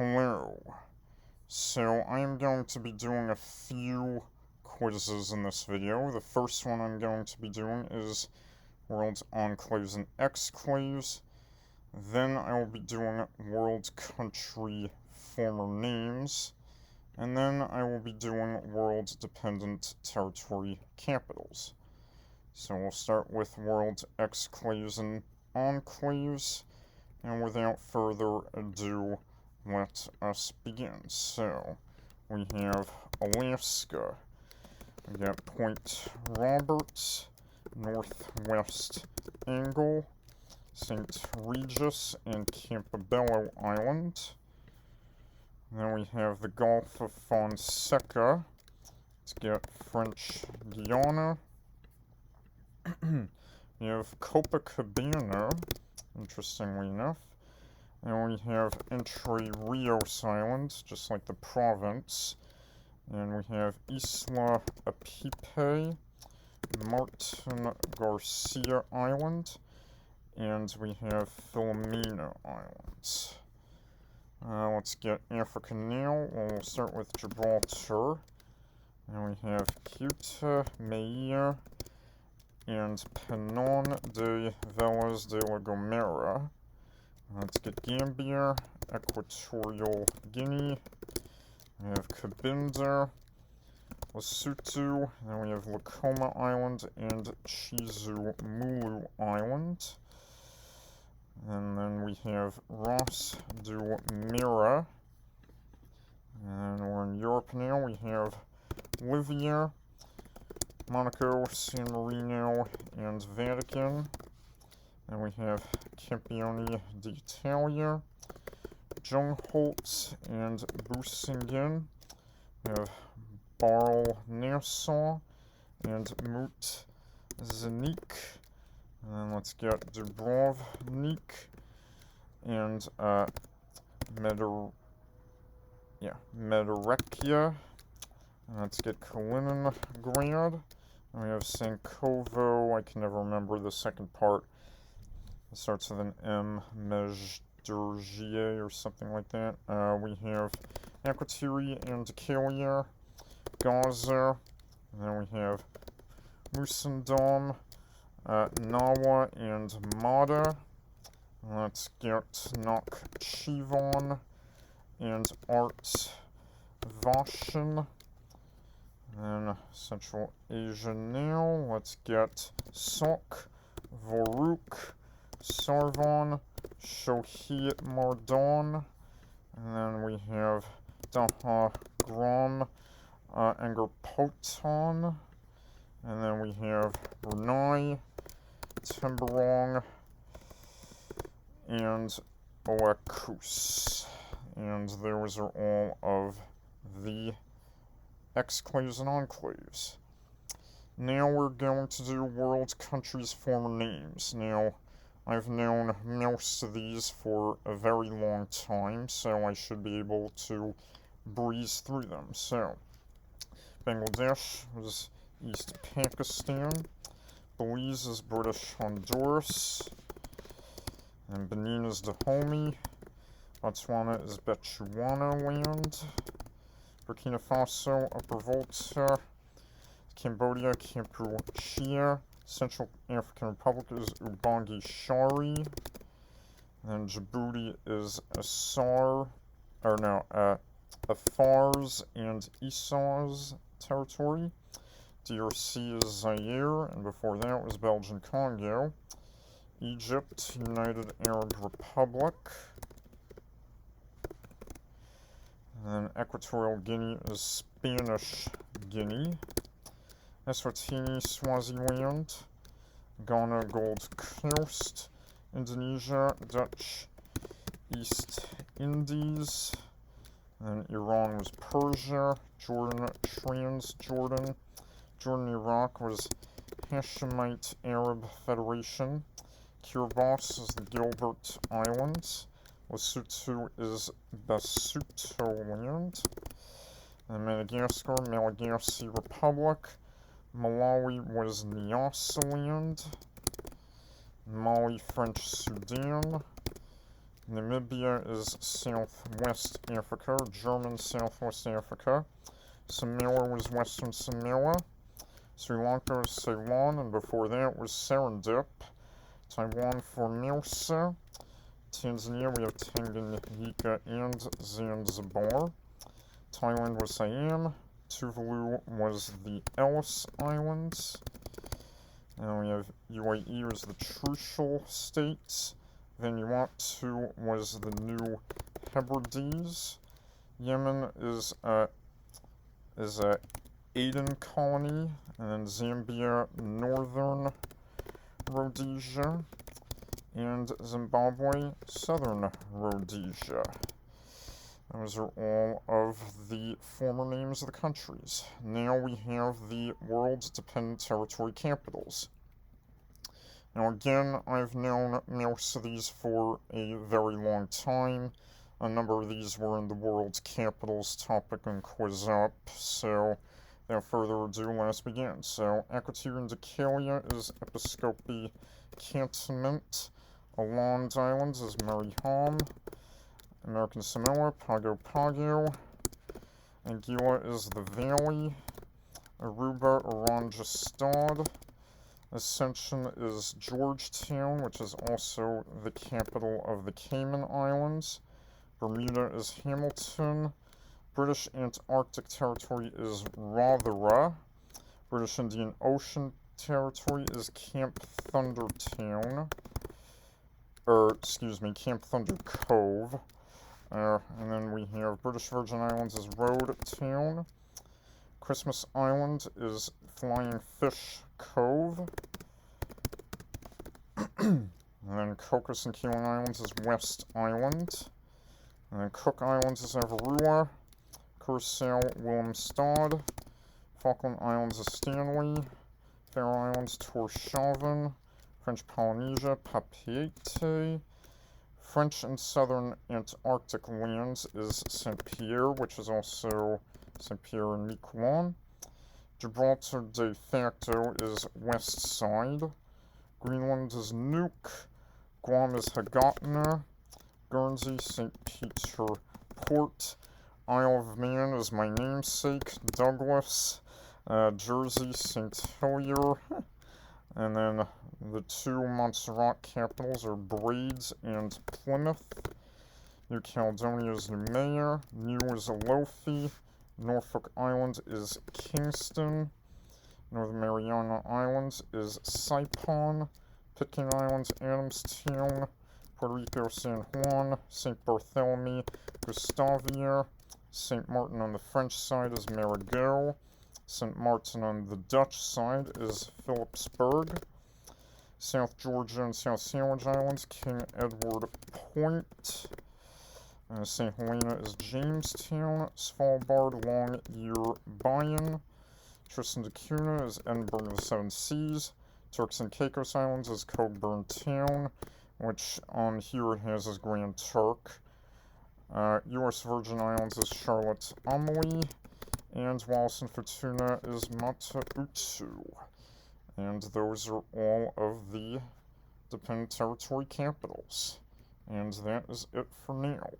Hello. So I am going to be doing a few quizzes in this video. The first one I'm going to be doing is World Enclaves and Exclaves. Then I will be doing World Country Former Names. And then I will be doing World Dependent Territory Capitals. So we'll start with World Exclaves and Enclaves. And without further ado, let us begin. So, we have Alaska. We got Point Roberts, Northwest Angle, St. Regis, and Campobello Island. Then we have the Gulf of Fonseca. Let's get French Guiana. We have Copacabana, interestingly enough. And we have Entre Rios Island, just like the province. And we have Isla Apipe, Martin Garcia Island, and we have Filomena Islands. Let's get Africa now. We'll start with Gibraltar. And we have Ceuta, Melilla, and Penon de Velas de la Gomera. Let's get Gambia, Equatorial Guinea, we have Cabinda, Lesotho, then we have Lacoma Island and Chizumulu Island. And then we have Ras do Mira. And we're in Europe now. We have Libya, Monaco, San Marino, and Vatican. And we have Campione d'Italia, Jungholt, and Busingen. We have Barl Nassau and Mut Zanik. And then let's get Dubrovnik and Medarekia. And let's get Kaliningrad. And we have Sankovo. I can never remember the second part. It starts with an M, Mejdergier or something like that. We have Akrotiri and Kalia, Gaza, and then we have Musandam, Nawa, and Mada. Let's get Nakhchivan and Art Vashin. And then Central Asia now. Let's get Sok, Voruk, Sarvan, Shohi Mardon, and then we have Daha Gram, Angerpoton, and then we have Brunei, Timberong, and Oakus. And those are all of the exclaves and enclaves. Now we're going to do world countries' former names. Now, I've known most of these for a very long time, so I should be able to breeze through them. So, Bangladesh is East Pakistan, Belize is British Honduras, and Benin is Dahomey, Botswana is Bechuana land, Burkina Faso, Upper Volta, Cambodia, Kampuchea, Central African Republic is Ubangi Shari, and Djibouti is Afars and Esau's territory. DRC is Zaire, and before that was Belgian Congo. Egypt, United Arab Republic. And then Equatorial Guinea is Spanish Guinea. Eswatini, Swaziland, Ghana, Gold Coast, Indonesia, Dutch East Indies, and Iran was Persia, Jordan, Transjordan, Jordan, Iraq was Hashemite Arab Federation, Kiribati is the Gilbert Islands, Lesotho is Basuto land, and Madagascar, Malagasy Republic, Malawi was Nyasaland, Mali, French Sudan, Namibia is Southwest Africa, German Southwest Africa. Samoa was Western Samoa. Sri Lanka is Ceylon, and before that was Serendip. Taiwan, Formosa. Tanzania, we have Tanganyika and Zanzibar. Thailand was Siam. Tuvalu was the Ellis Islands. And we have UAE as the Trucial States. Vanuatu was the New Hebrides. Yemen is a Aden colony, and then Zambia, Northern Rhodesia, and Zimbabwe, Southern Rhodesia. Those are all of the former names of the countries. Now we have the world's dependent territory capitals. Now again, I've known most of these for a very long time. A number of these were in the world's capitals topic and quiz up, so without further ado, let's begin. So, Akrotiri and Deucalion is Episcopi Cantonment. Åland Islands is Mariehamn. American Samoa, Pago Pago. Anguilla is the Valley. Aruba, Oranjestad. Ascension is Georgetown, which is also the capital of the Cayman Islands. Bermuda is Hamilton. British Antarctic Territory is Rothera. British Indian Ocean Territory is Camp Thunder Cove. And then we have British Virgin Islands is Road Town. Christmas Island is Flying Fish Cove. And then Cocos and Keeling Islands is West Island. And then Cook Islands is Avarua. Curacao, Willemstad. Falkland Islands is Stanley. Faroe Islands, Torshavn. French Polynesia, Papeete. French and Southern Antarctic lands is Saint Pierre, which is also Saint Pierre and Miquelon. Gibraltar de facto is West Side. Greenland is Nuuk. Guam is Hagatna. Guernsey, St. Peter Port. Isle of Man is my namesake, Douglas. Jersey, St. Helier. And then the two Montserrat capitals are Braids and Plymouth. New Caledonia is Noumea. New is Alofi. Norfolk Island is Kingston. Northern Mariana Islands is Saipan. Pitcairn Islands, Adamstown. Puerto Rico, San Juan. St. Barthélemy, Gustavia. St. Martin on the French side is Marigot. St. Martin on the Dutch side is Philipsburg. South Georgia and South Sandwich Islands, King Edward Point. St. Helena is Jamestown. Svalbard, Long Ear Bayan. Tristan da Cunha is Edinburgh of the Seven Seas. Turks and Caicos Islands is Cockburn Town, which on here it has as Grand Turk. U.S. Virgin Islands is Charlotte Amalie. And Wallis and Futuna is Matautu. And those are all of the dependent territory capitals. And that is it for now.